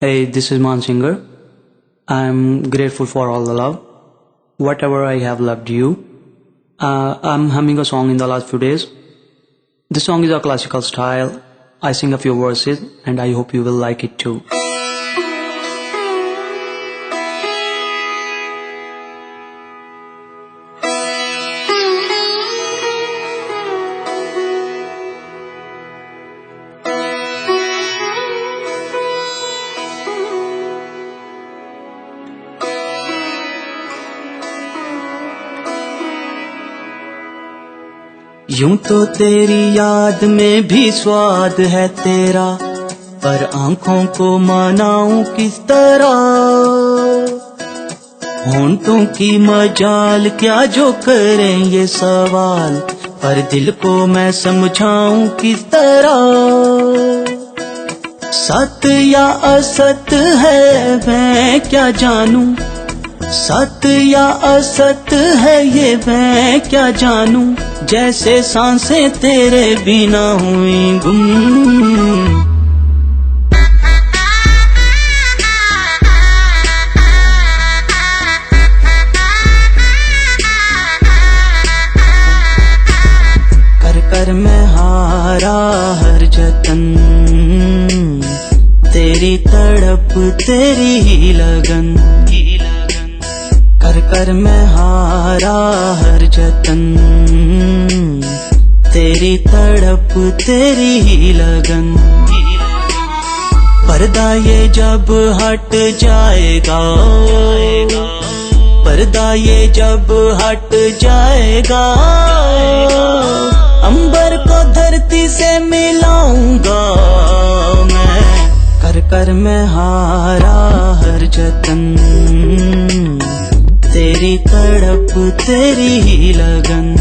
Hey, this is Man Singer. I'm grateful for all the love. Whatever I have loved you. I'm humming a song in the last few days. This song is a classical style. I sing a few verses and I hope you will like it too. यूं तो तेरी याद में भी स्वाद है तेरा, पर आंखों को मनाऊं किस तरह। होंठों की मजाल क्या जो करें ये सवाल, पर दिल को मैं समझाऊं किस तरह। सत या असत है मैं क्या जानूं, सत या असत है ये मैं क्या जानूं। जैसे सांसें तेरे बिना हुई गुम। कर कर मैं हारा हर जतन, तेरी तड़प तेरी ही लगन। कर कर मैं हारा हर जतन, तेरी तड़प तेरी ही लगन। पर्दा ये जब हट जाएगा, पर्दा ये जब हट जाएगा, अंबर को धरती से मिलाऊंगा मैं। कर कर मैं हारा हर जतन, तेरी तड़प तेरी ही लगन।